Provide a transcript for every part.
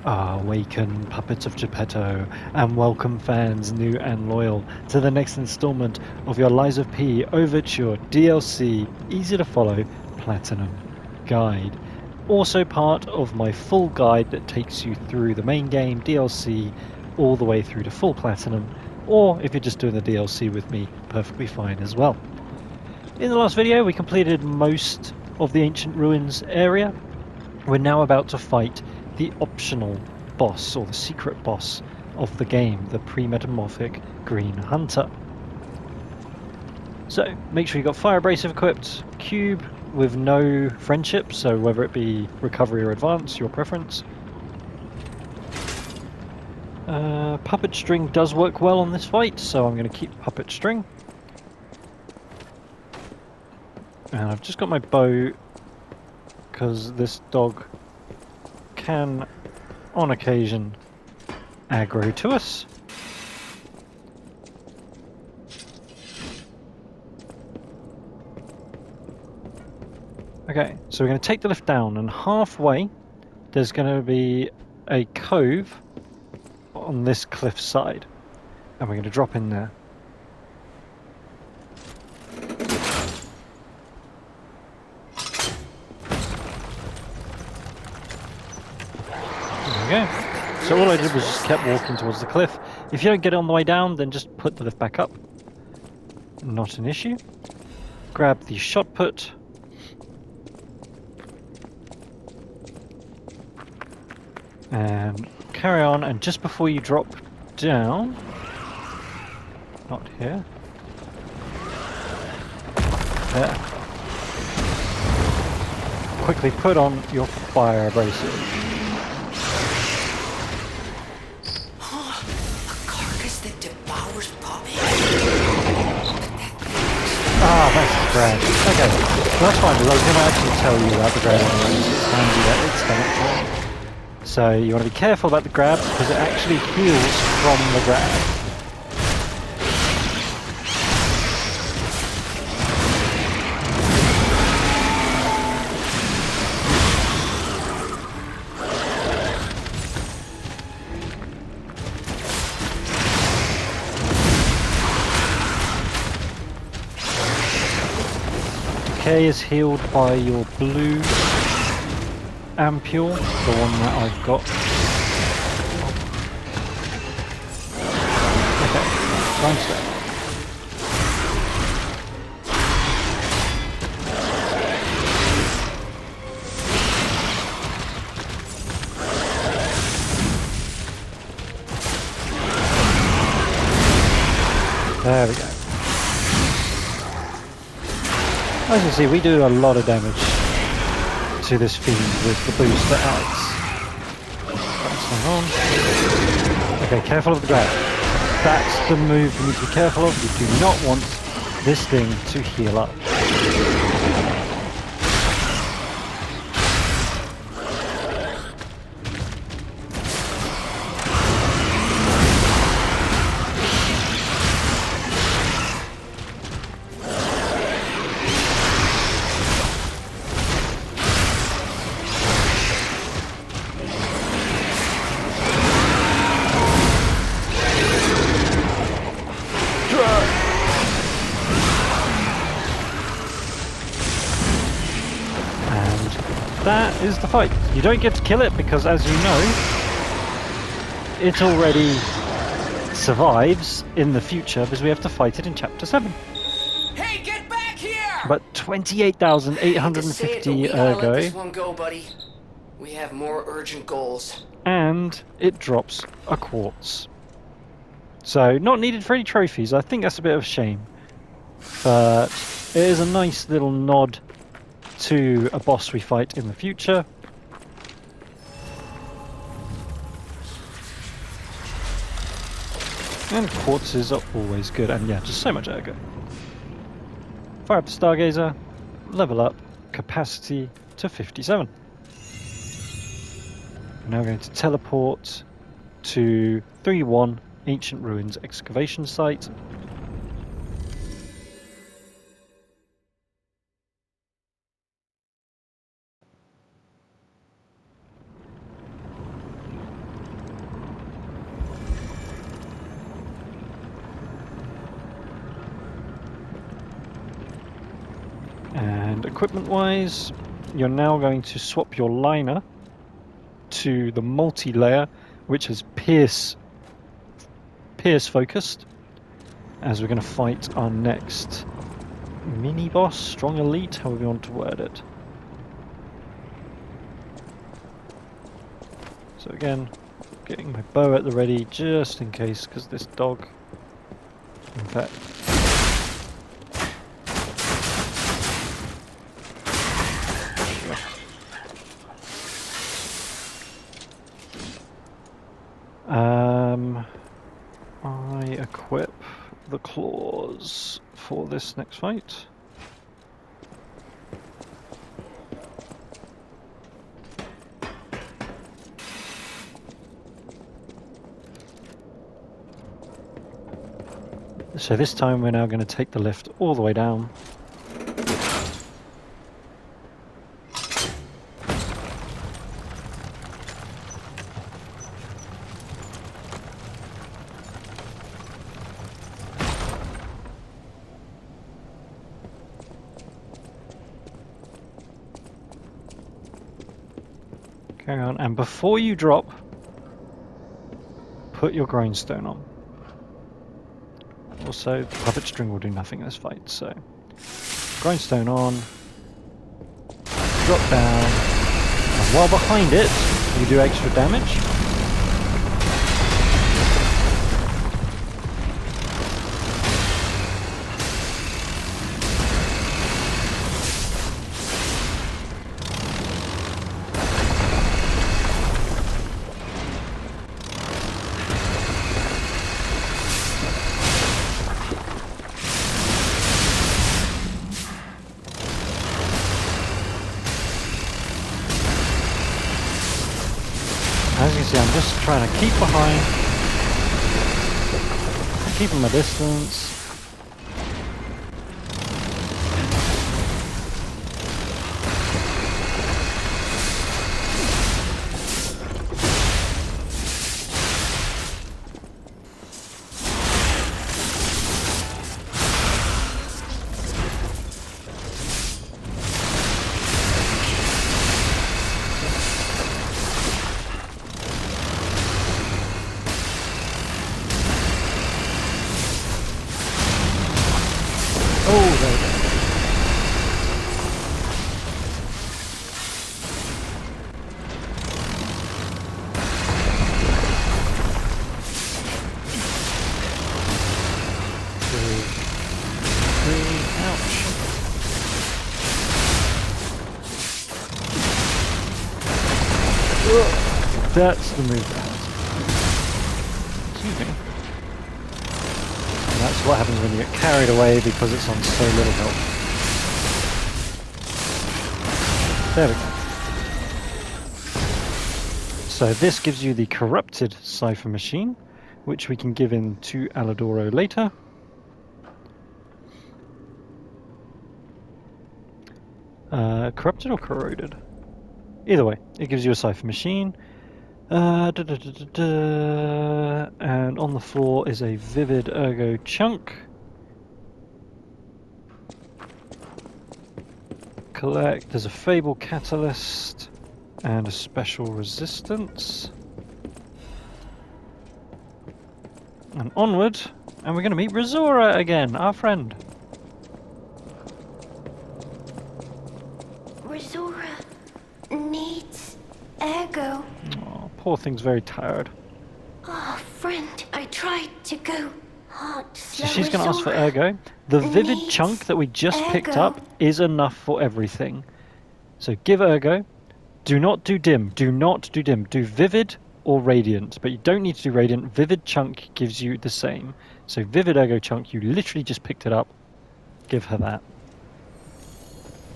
Awaken, puppets of Geppetto, and welcome fans, new and loyal, to the next installment of your Lies of P Overture DLC Easy to Follow Platinum Guide. Also part of my full guide that takes you through the main game, DLC, all the way through to full Platinum, or if you're just doing the DLC with me, perfectly fine as well. In the last video, we completed most of the Ancient Ruins area. We're now about to fight the optional boss, or the secret boss of the game, the Premetamorphic Green Hunter. So make sure you've got Fire Abrasive equipped, Cube with no friendship, so whether it be Recovery or Advance, your preference. Puppet String does work well on this fight, so I'm going to keep Puppet String. And I've just got my bow, because this dog can, on occasion, aggro to us. Okay, so we're going to take the lift down, and halfway there's going to be a cove on this cliff side, and we're going to drop in there. There we go. So all I did was just kept walking towards the cliff. If you don't get it on the way down, then just put the lift back up. Not an issue. Grab the shot put. And carry on, and just before you drop down... Not here. There. Quickly put on your fire abrasive. Ah, that's the grab. Okay, that's fine, because I was going to actually tell you about the grab anyways. It's handy that it's done it for. So you want to be careful about the grab, because it actually heals from the grab. Decay is healed by your blue ampule, the one that I've got. Okay, time step. There we go. As you can see, we do a lot of damage to this fiend with the boost that adds. Okay, careful of the grab. That's the move you need to be careful of. You do not want this thing to heal up. That is the fight. You don't get to kill it because, as you know, it already survives in the future because we have to fight it in Chapter 7. Hey, get back here! But 28,850 Ergo. Let this one go, buddy. We have more urgent goals. And it drops a quartz. So, not needed for any trophies. I think that's a bit of a shame. But it is a nice little nod to a boss we fight in the future. And quartzes are always good, and yeah, just so much Ergo. Fire up the Stargazer, level up, capacity to 57. We're now going to teleport to 3-1 Ancient Ruins Excavation Site. And equipment-wise, you're now going to swap your liner to the multi-layer, which is pierce focused, as we're going to fight our next mini-boss, strong elite, however you want to word it. So again, getting my bow at the ready just in case, because this dog, in fact, I equip the claws for this next fight. So this time we're now going to take the lift all the way down. Carry on, and before you drop, put your grindstone on. Also, the puppet string will do nothing in this fight, so grindstone on, drop down, and while behind it, you do extra damage. As you see, I'm just trying to keep behind, keeping my distance. Oh, there we go. Two, three, ouch. Ugh, that's the move that has. Excuse me. And that's what happens when you get carried away because it's on so little health. There we go. So this gives you the corrupted Cipher machine, which we can give in to Alidoro later. Corrupted or corroded? Either way, it gives you a Cipher machine. And on the floor is a vivid Ergo chunk. Collect, there's a Fable catalyst and a special resistance. And onward, and we're going to meet ROSAURA again, our friend. ROSAURA needs Ergo. Oh, poor thing's very tired. Oh, friend, I tried to go hard. So she's going to ask for Ergo. The vivid chunk that we just picked up is enough for everything. So give Ergo. Do not do dim. Do not do dim. Do vivid or radiant. But you don't need to do radiant. Vivid chunk gives you the same. So vivid Ergo chunk, you literally just picked it up. Give her that.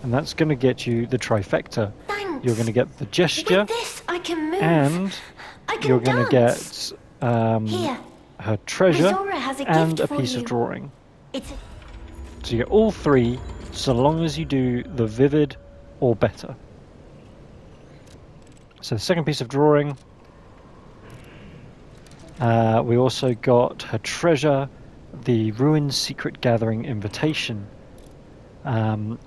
And that's going to get you the trifecta. Thanks. You're going to get the gesture. With this, I can move. And I can you're going to dance. get Here. her treasure ROSAURA has a and gift a for piece you. of drawing. It's So you get all three, so long as you do the vivid or better. So the second piece of drawing, we also got her treasure, the Ruined Secret Gathering invitation.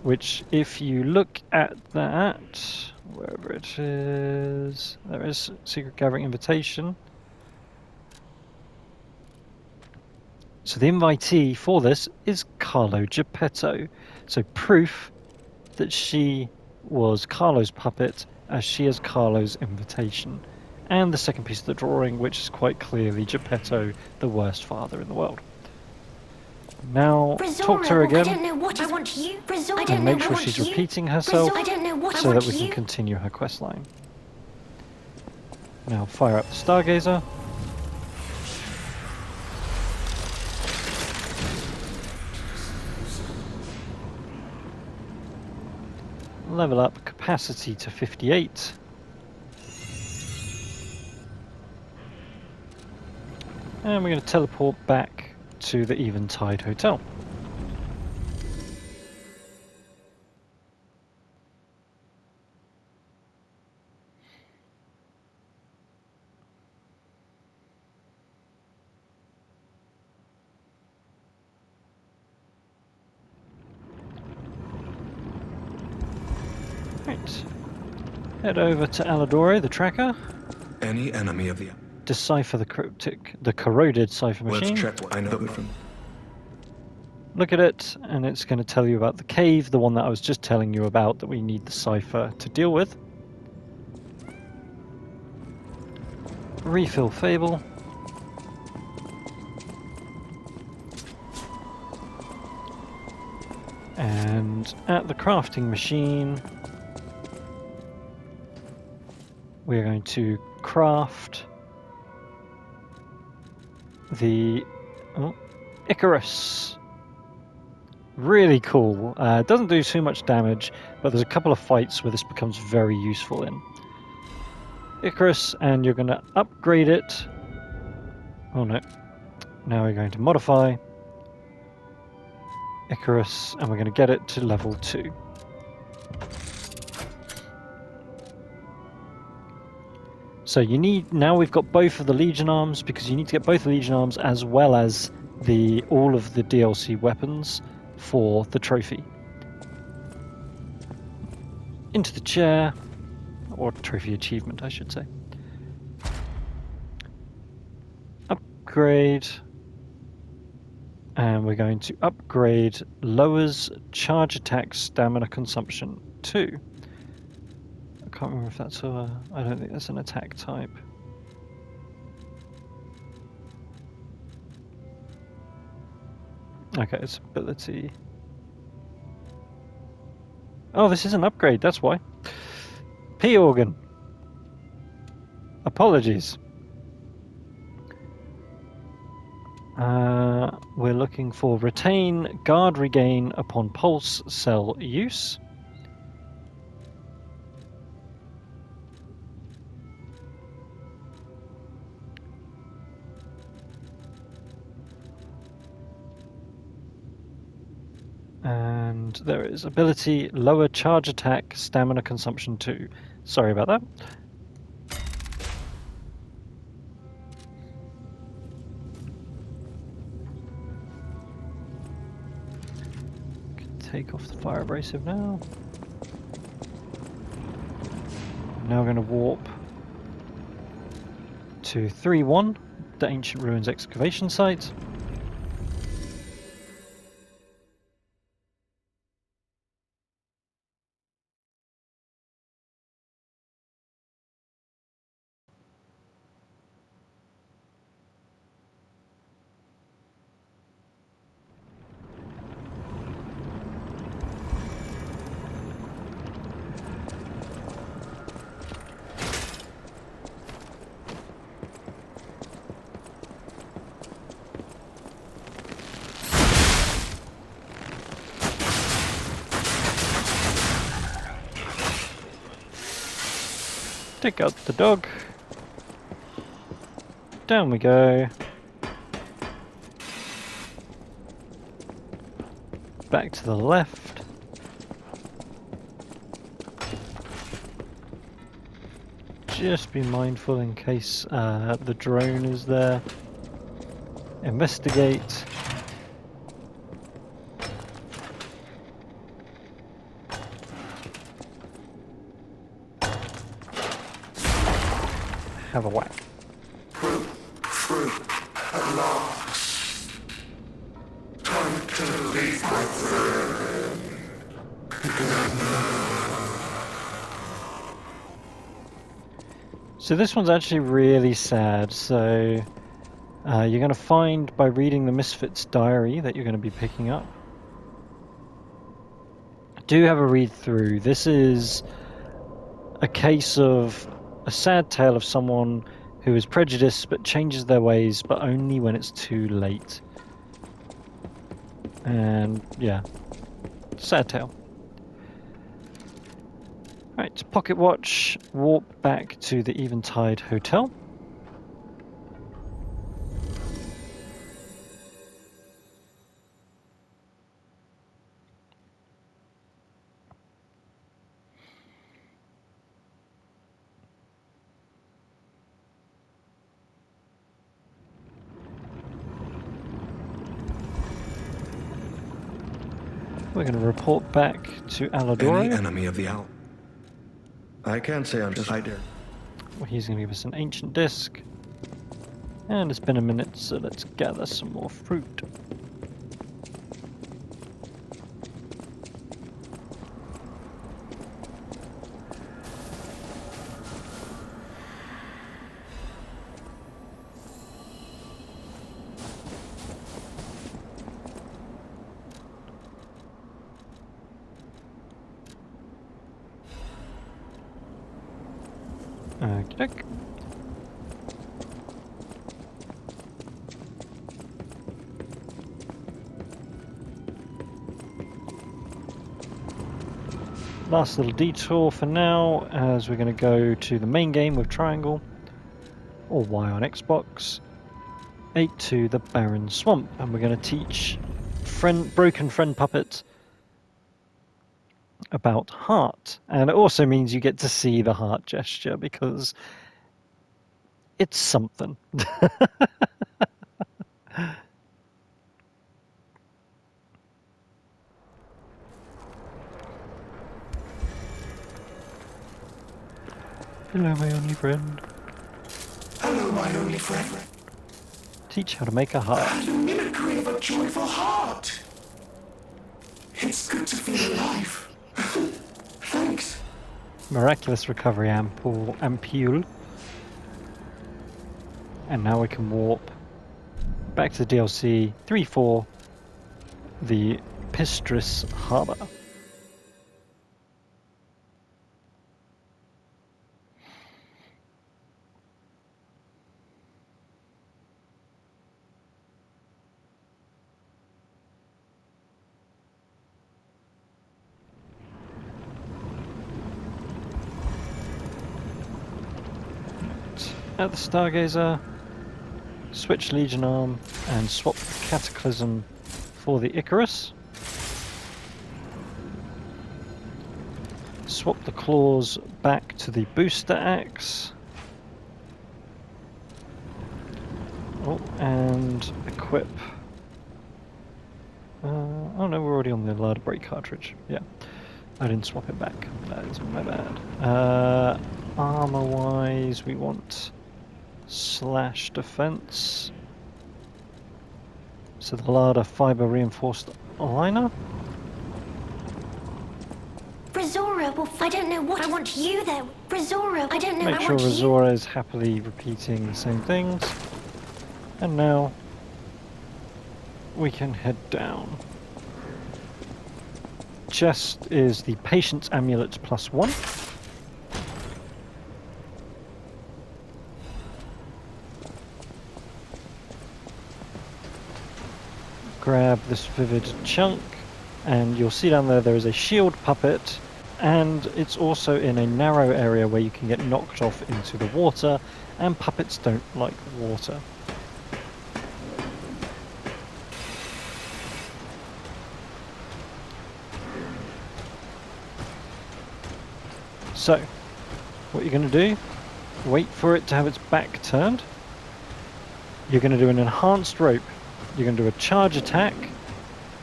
which if you look at that, wherever it is, there is Secret Gathering Invitation. So the invitee for this is Carlo Geppetto. So proof that she was Carlo's puppet, as she is Carlo's invitation. And the second piece of the drawing, which is quite clearly Geppetto, the worst father in the world. Now, talk to her I again, don't know what I want you. I don't and know make sure what she's you. repeating herself, I don't know what I so want that we can you. continue her quest line. Now, fire up the Stargazer. Level up capacity to 58. And we're going to teleport back to the Eventide Hotel. Right. Head over to Alidoro, the tracker. Any enemy of the... Decipher the corroded cipher Let's machine. check what I know from... Look at it, and it's going to tell you about the cave, the one that I was just telling you about that we need the cipher to deal with. Refill Fable. And at the crafting machine, we're going to craft the ICARUS. Really cool. It doesn't do too much damage, but there's a couple of fights where this becomes very useful in. ICARUS, and you're going to upgrade it. Oh no. Now we're going to modify ICARUS, and we're going to get it to level 2. So you need, now we've got both of the Legion arms, because you need to get both the Legion arms as well as all of the DLC weapons for the trophy. Into the chair, or trophy achievement I should say. Upgrade, and we're going to upgrade lowers charge attack stamina consumption 2. I can't remember if that's I don't think that's an attack type. Okay, it's ability. Oh, this is an upgrade, that's why. P organ. Apologies. We're looking for retain guard regain upon pulse cell use. And there is ability lower charge attack stamina consumption 2. Sorry about that. Take off the fire abrasive now. Now we're going to warp to 3-1, the Ancient Ruins excavation site. Take out the dog. Down we go. Back to the left. Just be mindful in case the drone is there. Investigate. have a whack. Fruit at last. Time to leave my friend. So this one's actually really sad. So you're going to find by reading the Misfit's diary that you're going to be picking up. Do have a read through. This is a case of a sad tale of someone who is prejudiced but changes their ways, but only when it's too late. And yeah, sad tale. Right, pocket watch, warp back to the Eventide Hotel. We're going to report back to Alidoro. Any enemy of the owl. I can't say I'm just I dare. Well, he's going to give us an ancient disc. And it's been a minute, so let's gather some more fruit. Okey-doke. Last little detour for now, as we're going to go to the main game with triangle, or Y on Xbox, 8 to the Barren Swamp, and we're going to teach broken friend puppet about heart. And it also means you get to see the heart gesture, because it's something. Hello, my only friend. Hello, my only friend. Teach how to make a heart. And a mimicry of a joyful heart. It's good to feel alive. Thanks. Miraculous recovery ampule. And now we can warp back to DLC 3-4, the Pistris Harbour. At the Stargazer, switch Legion Arm and swap the Cataclysm for the ICARUS. Swap the claws back to the booster axe. Oh, and equip. Oh no, we're already on the Larder Break cartridge. Yeah, I didn't swap it back. That is my bad. Armor-wise, we want slash defense. So the Larder fiber reinforced liner. ROSAURA, well, I don't know what I want you there. ROSAURA, I don't know. Make I sure want you. ROSAURA is happily repeating the same things. And now we can head down. Chest is the Patience Amulet +1. Grab this vivid chunk, and you'll see down there is a shield puppet, and it's also in a narrow area where you can get knocked off into the water, and puppets don't like water. So, what you're going to do, wait for it to have its back turned. You're going to do an enhanced rope. You're going to do a charge attack,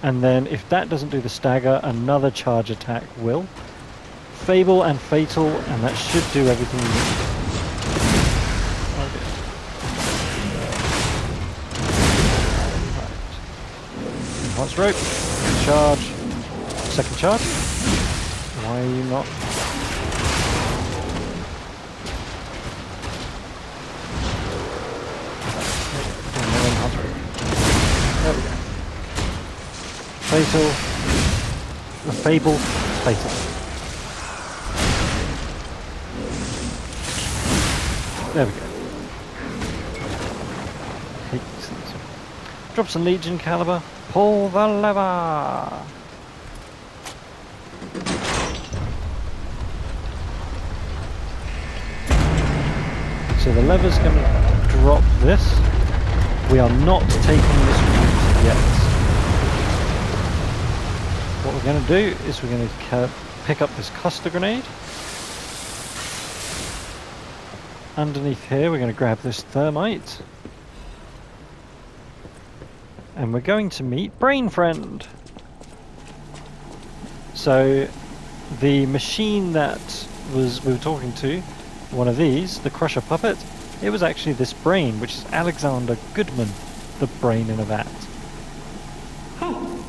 and then if that doesn't do the stagger, another charge attack will. Fable and Fatal, and that should do everything you need. enhanced rope. Charge. Second charge. Why are you not? There we go. Fatal. The Fable. Fatal. There we go. Drop some Legion caliber. Pull the lever. So the lever's going to drop this. We are not taking this route yet. What we're going to do is we're going to pick up this cluster grenade. Underneath here we're going to grab this thermite. And we're going to meet Brain Friend. So the machine that we were talking to, one of these, the Crusher Puppet, it was actually this brain, which is Alexander GOODMAN, the brain in a vat. Oh,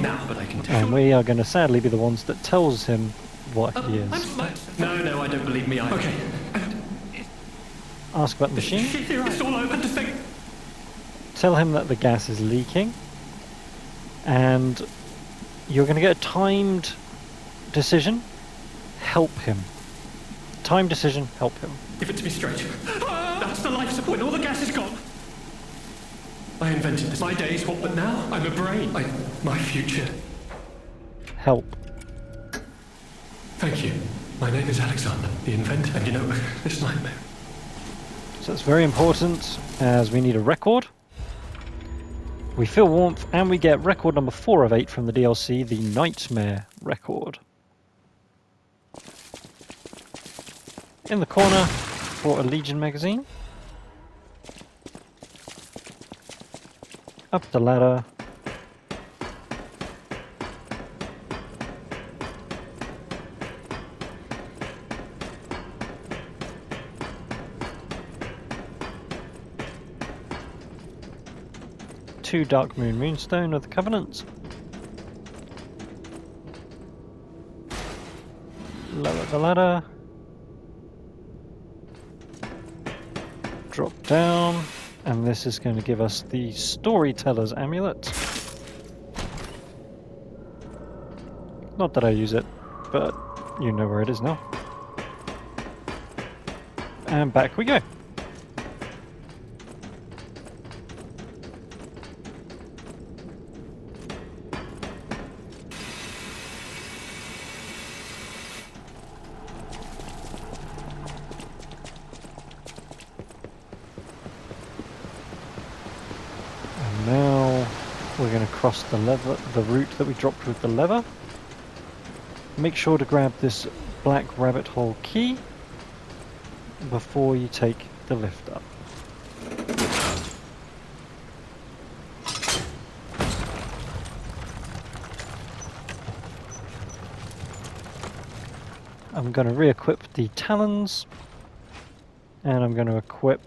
now, but I can tell. And we are going to sadly be the ones that tells him what he is. No, I don't believe me either. Okay. Ask about the machine. It's all over. Tell him that the gas is leaking. And you're going to get a timed decision. Help him. Time decision, help him. Give it to me straight. That's the life support when all the gas is gone. I invented this. My days, what, but now I'm a brain. My future. Help. Thank you. My name is Alexander, the inventor. And you know, this nightmare. So it's very important, as we need a record. We feel warmth, and we get record number 4 of 8 from the DLC, the Nightmare record. In the corner for a Legion magazine. Up the ladder. Two Dark Moon Moonstone of the Covenant. Lower the ladder. Drop down, and this is going to give us the Storyteller's Amulet. Not that I use it, but you know where it is now. And back we go. Cross the route that we dropped with the lever. Make sure to grab this black rabbit hole key before you take the lift up. I'm going to re-equip the talons, and I'm going to equip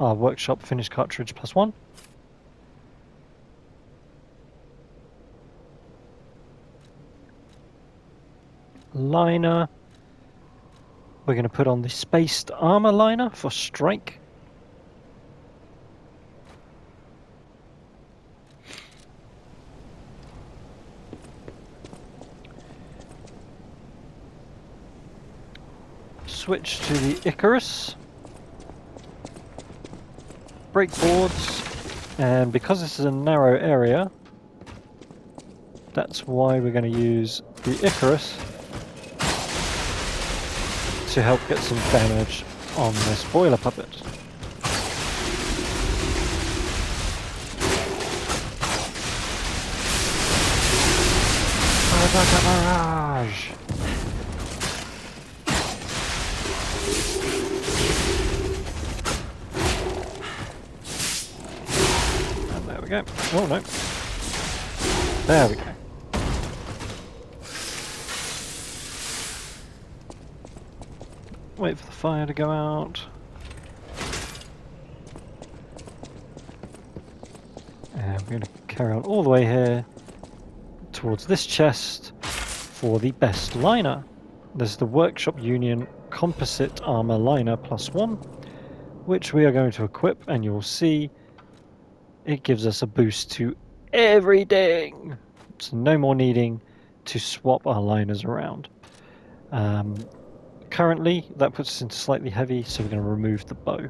our workshop finish cartridge +1. Liner. We're going to put on the spaced armor liner for strike. Switch to the Icarus. Brake boards. And because this is a narrow area, that's why we're going to use the Icarus to help get some damage on this boiler puppet. Barrage! And there we go. Oh no. There we go. Wait for the fire to go out. And we're going to carry on all the way here towards this chest for the best liner. There's the Workshop Union Composite Armor Liner +1, which we are going to equip, and you'll see it gives us a boost to everything. So no more needing to swap our liners around. Currently, that puts us into slightly heavy, so we're going to remove the bow.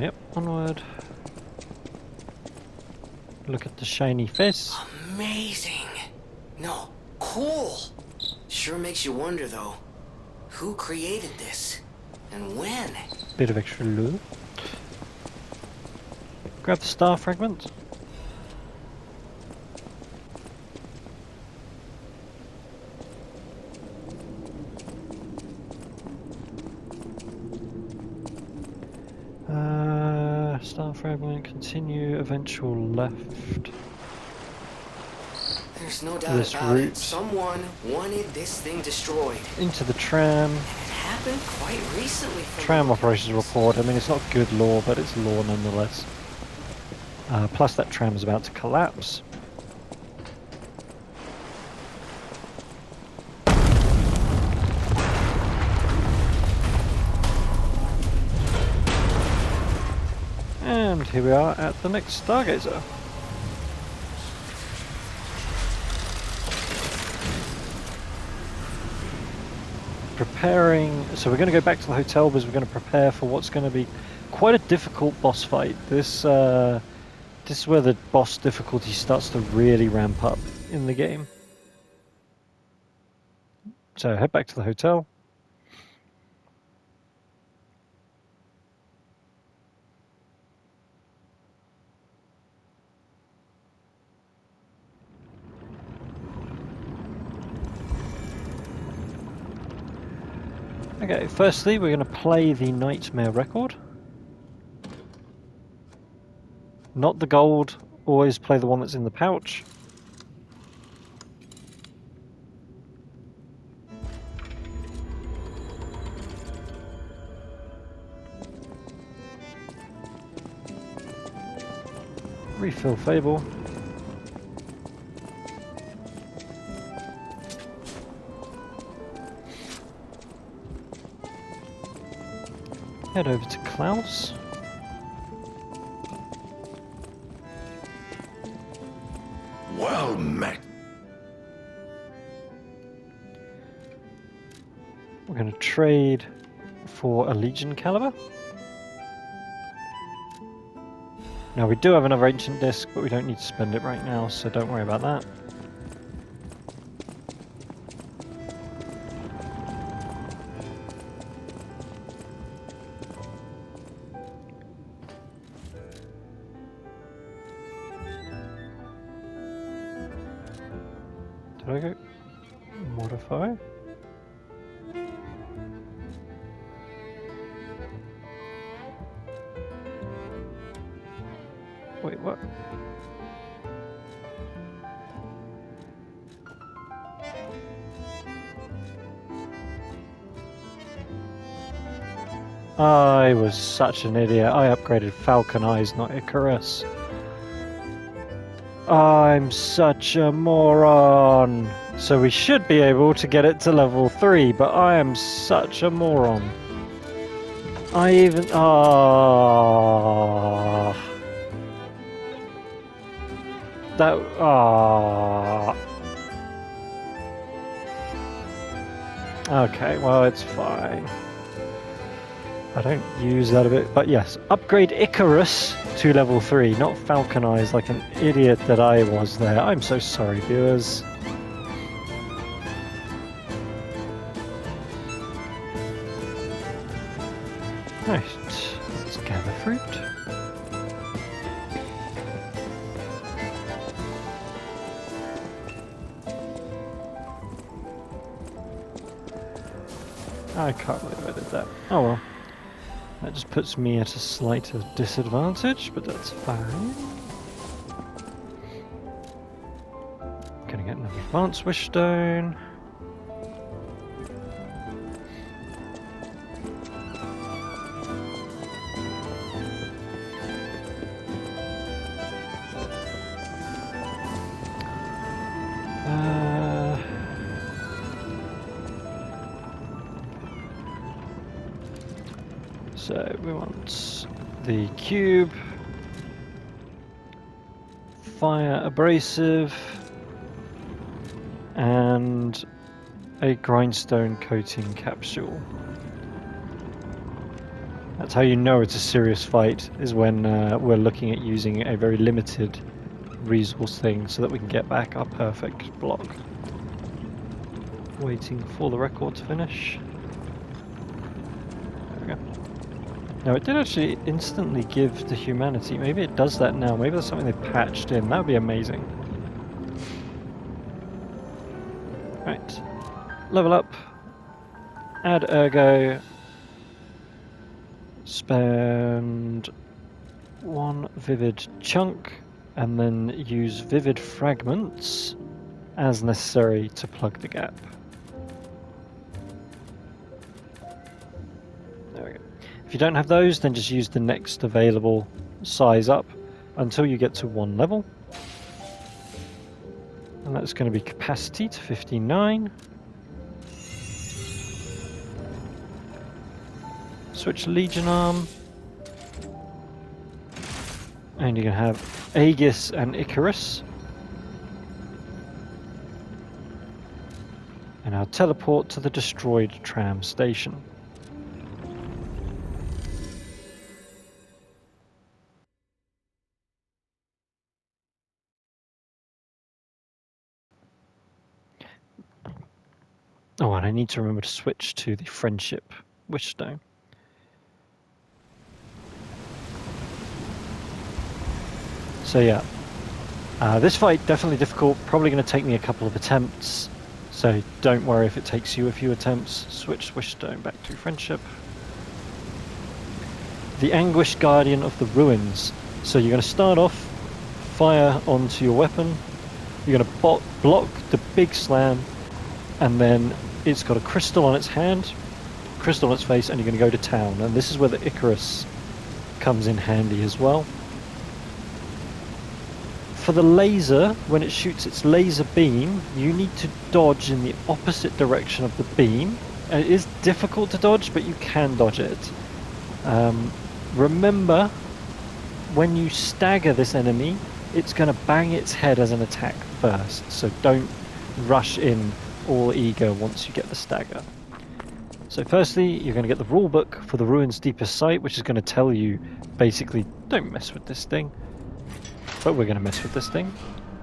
Yep, onward. Look at the shiny face. Amazing. No, cool. Sure makes you wonder, though. Who created this? And when? Bit of extra loot. Grab the star fragment. Star fragment, continue, eventual left. There's no doubt This about route. it. Someone wanted this thing destroyed. Into the tram. And it happened quite recently. Tram operations report. I mean, it's not good lore, but it's lore nonetheless. Plus that tram is about to collapse. And here we are at the next Stargazer. Preparing, so we're going to go back to the hotel because we're going to prepare for what's going to be quite a difficult boss fight. This is where the boss difficulty starts to really ramp up in the game. So head back to the hotel. Okay, firstly we're going to play the Nightmare record. Not the gold, always play the one that's in the pouch. Refill Fable. Head over to Klaus. Well met. We're going to trade for a Legion caliber. Now we do have another ancient disc, but we don't need to spend it right now, so don't worry about that. Did I go modify? Wait, what? I was such an idiot. I upgraded Falcon Eyes, not Icarus. I'm such a moron. So we should be able to get it to level 3, but I am such a moron. I even... Ah. That... Ah. Okay, well, it's fine. I don't use that a bit, but yes, upgrade Icarus to level 3, not Falcon Eyes like an idiot that I was there. I'm so sorry, viewers. Right, let's gather fruit. I can't believe I did that. Oh well. That just puts me at a slight disadvantage, but that's fine. Gonna get another advanced wish stone. So we want the cube, fire abrasive, and a grindstone coating capsule. That's how you know it's a serious fight, is when we're looking at using a very limited resource thing so that we can get back our perfect block. Waiting for the record to finish. There we go. Now it did actually instantly give the humanity. Maybe it does that now. Maybe that's something they patched in. That would be amazing. Right. Level up. Add Ergo. Spend 1 vivid chunk. And then use vivid fragments as necessary to plug the gap. There we go. If you don't have those, then just use the next available size up until you get to 1 level. And that's going to be capacity to 59. Switch Legion Arm. And you're going to have Aegis and ICARUS. And now teleport to the destroyed tram station. Oh, and I need to remember to switch to the Friendship Wishstone. So yeah, this fight definitely difficult, probably going to take me a couple of attempts, so don't worry if it takes you a few attempts. Switch Wishstone back to Friendship. The Anguished Guardian of the Ruins. So you're going to start off, fire onto your weapon, you're going to block the big slam, and then it's got a crystal on its hand, crystal on its face, and you're going to go to town. And this is where the ICARUS comes in handy as well. For the laser, when it shoots its laser beam, you need to dodge in the opposite direction of the beam. And it is difficult to dodge, but you can dodge it. Remember, when you stagger this enemy, it's going to bang its head as an attack first. So don't rush in all eager once you get the stagger. So firstly, you're going to get the rulebook for the Ruin's Deepest Site, which is going to tell you, basically, don't mess with this thing. But we're going to mess with this thing.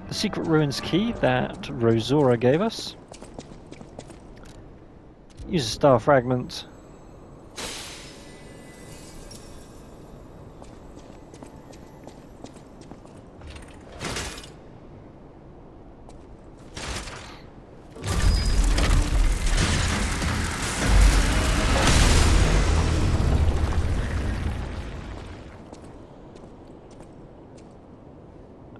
The secret ruins key that ROSAURA gave us. Use a star fragment.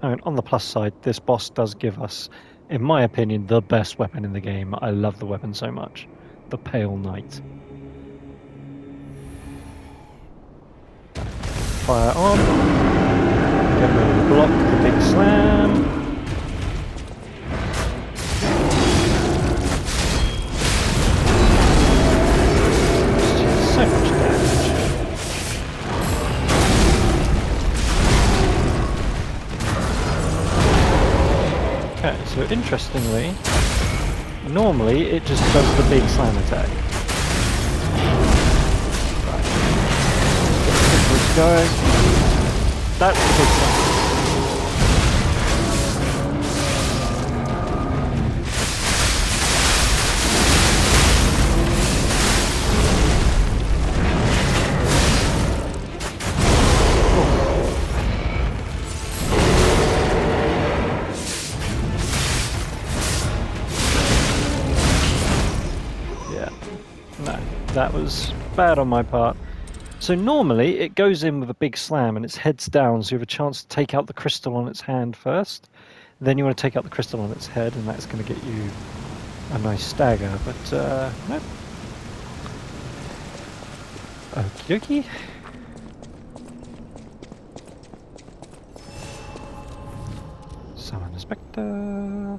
And on the plus side, this boss does give us, in my opinion, the best weapon in the game. I love the weapon so much. The Pale Knight. Fire on. Get ready to block the big slam. So much damage. Okay, so interestingly, normally it just does the big slam attack. Right. Let's go. That's the big slam. That was bad on my part. So normally it goes in with a big slam and its head's down, so you have a chance to take out the crystal on its hand first. Then you want to take out the crystal on its head, and that's going to get you a nice stagger. But nope. Okie dokie. Summon the Spectre.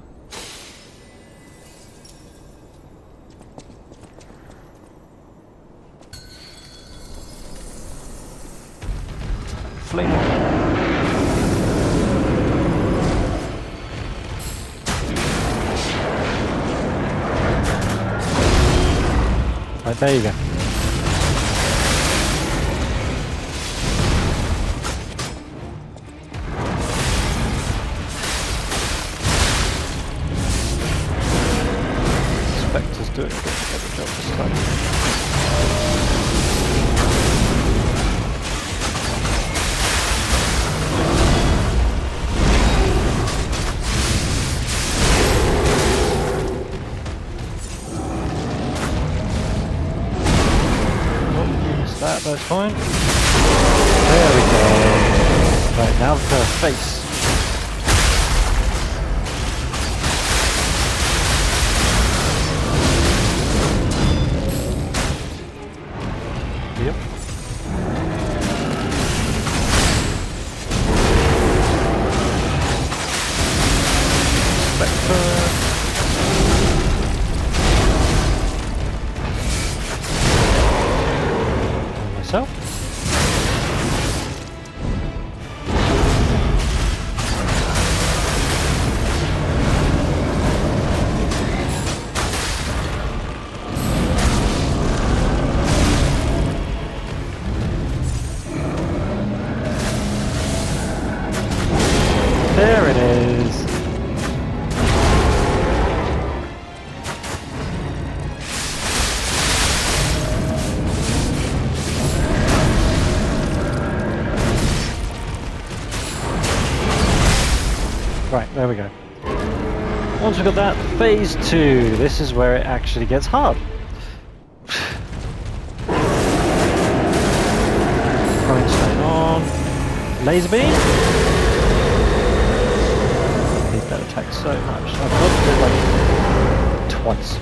flame on. Right, there you go. Spectre's doing a bit of a job this time. That's fine. There we go. Right, now the face. Yep. Spectre. Myself. There it is. Right, there we go. Once we've got that, phase 2. This is where it actually gets hard. Grindstone on. Laser beam. I hate that attack so much. I've dodged it like twice.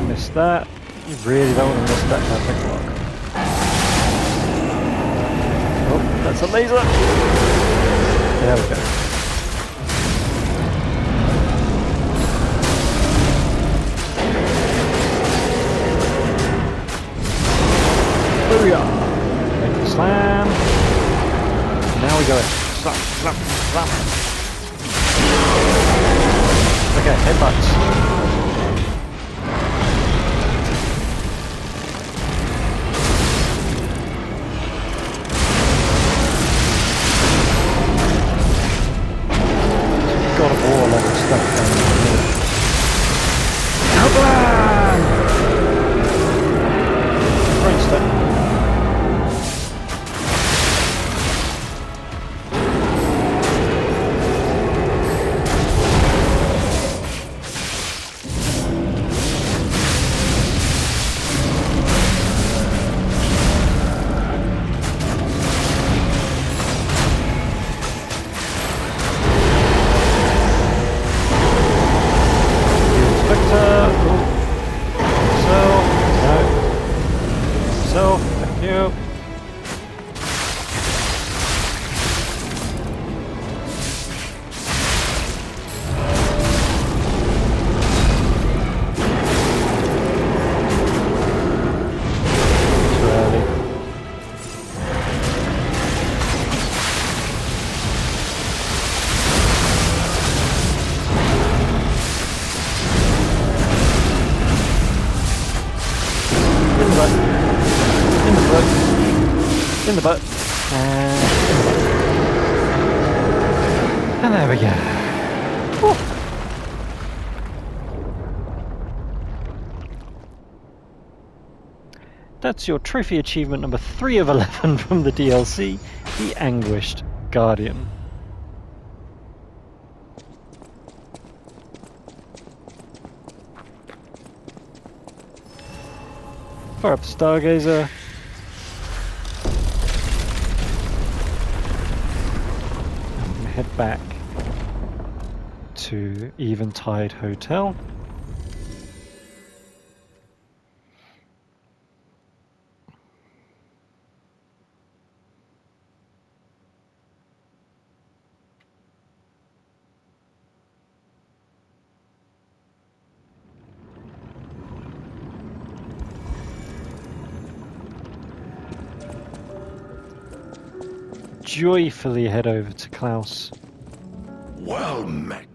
Missed that. You really don't want to miss that perfect block. Oh, that's a laser! There we go. Booyah! Make the slam. Now we go in. Slap, slap, slap. Okay, headbutts. Got a war lot of stuff down here. Outland! Grindstone. In the butt. And there we go. Woo. That's your trophy achievement number 3 of 11 from the DLC, The Anguished Guardian. Fire up the Stargazer. Head back to Eventide Hotel. joyfully head over to Klaus. Well met.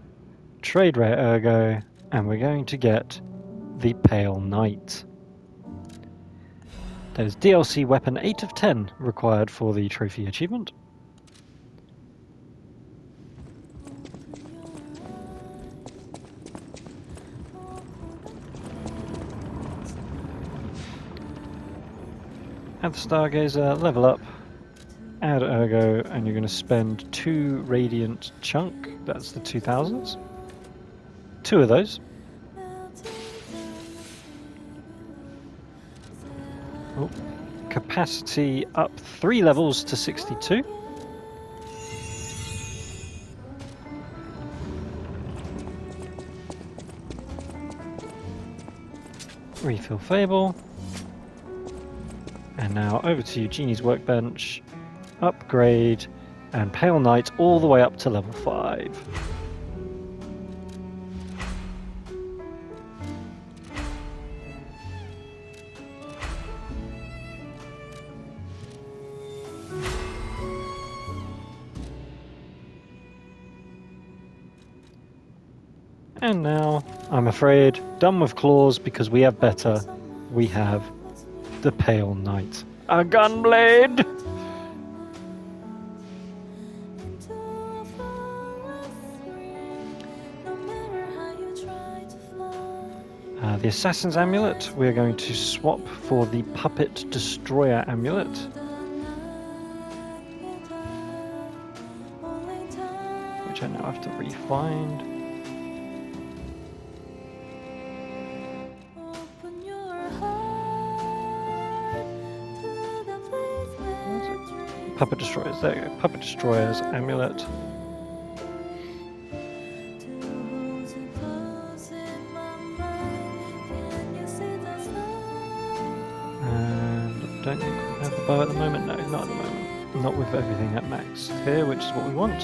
Trade rare Ergo, and we're going to get the Pale Knight. There's DLC weapon 8 of 10 required for the trophy achievement. Add the Stargazer, level up, add Ergo, and you're going to spend 2 Radiant Chunk, that's the 2000s. 2 of those. Oh. Capacity up 3 levels to 62. Refill Fable. And now over to Eugenie's workbench, upgrade, and Pale Knight all the way up to level 5. And now, I'm afraid, done with claws because we have better. We have the Pale Knight. A Gunblade! The Assassin's Amulet, we're going to swap for the Puppet Destroyer Amulet. Which I now have to re-find. Puppet Destroyers, there you go. Puppet Destroyers Amulet. And I don't think we have the bow at the moment. No, not at the moment. Not with everything at max here, which is what we want.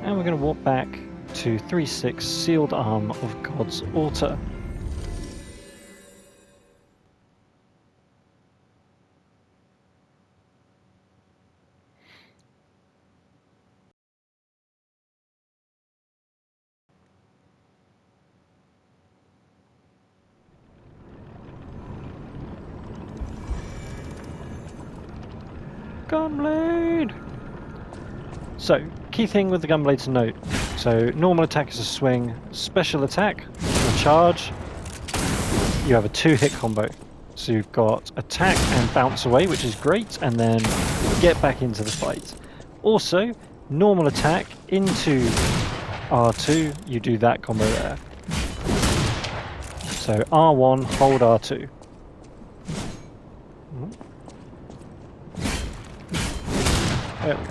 And we're going to walk back to 3/6 Sealed Arm of God's Altar. Gunblade! So, key thing with the Gunblade to note. So, normal attack is a swing, special attack, a charge, you have a 2-hit combo. So you've got attack and bounce away, which is great, and then get back into the fight. Also, normal attack into R2, you do that combo there. So R1, hold R2. There we go.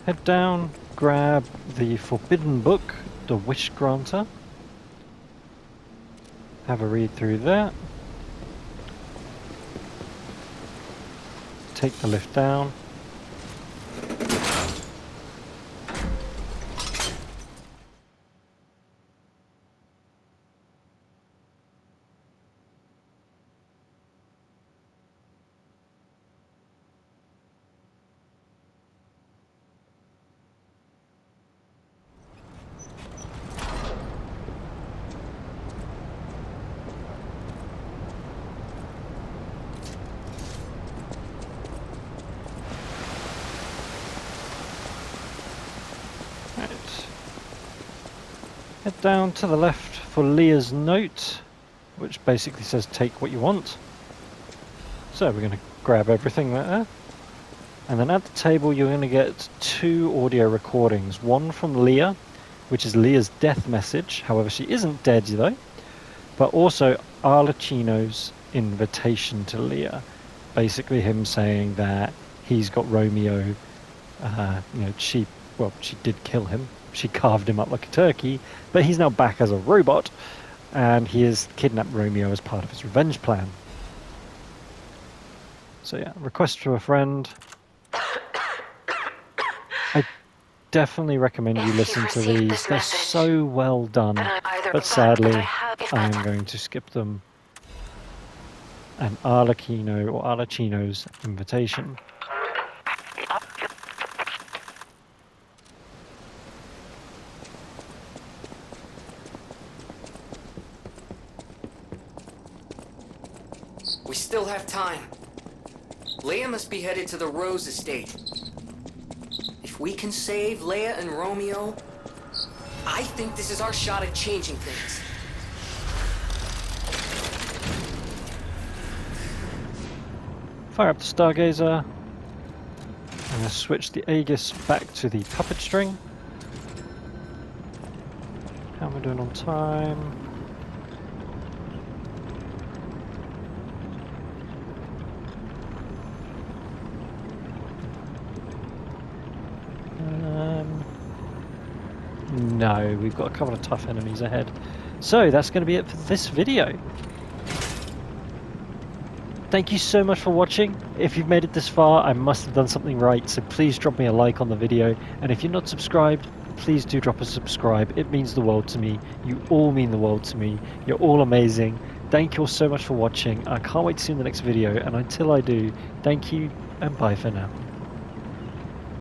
Head down, grab the Forbidden Book, the Wish Granter. Have a read through that. Take the lift down. Head down to the left for Leah's note, which basically says take what you want. So we're going to grab everything there. And then at the table you're going to get 2 audio recordings. One from Leah, which is Leah's death message. However, she isn't dead though. But also Arlecchino's invitation to Leah. Basically him saying that he's got Romeo, you know, she did kill him. She carved him up like a turkey, but he's now back as a robot, and he has kidnapped Romeo as part of his revenge plan. So yeah, request to a friend. I definitely recommend you listen to these. They're so well done, but sadly, I am going to skip them. And Arlecchino or Arlecchino's invitation. We still have time. Leia must be headed to the Rose estate. If we can save Leia and Romeo, I think this is our shot at changing things. Fire up the Stargazer. I'm going to switch the Aegis back to the puppet string. How am I doing on time? No, we've got a couple of tough enemies ahead. So that's going to be it for this video. Thank you so much for watching. If you've made it this far, I must have done something right, so please drop me a like on the video. And if you're not subscribed, please do drop a subscribe. It means the world to me. You all mean the world to me. You're all amazing. Thank you all so much for watching. I can't wait to see you in the next video. And until I do, thank you and bye for now.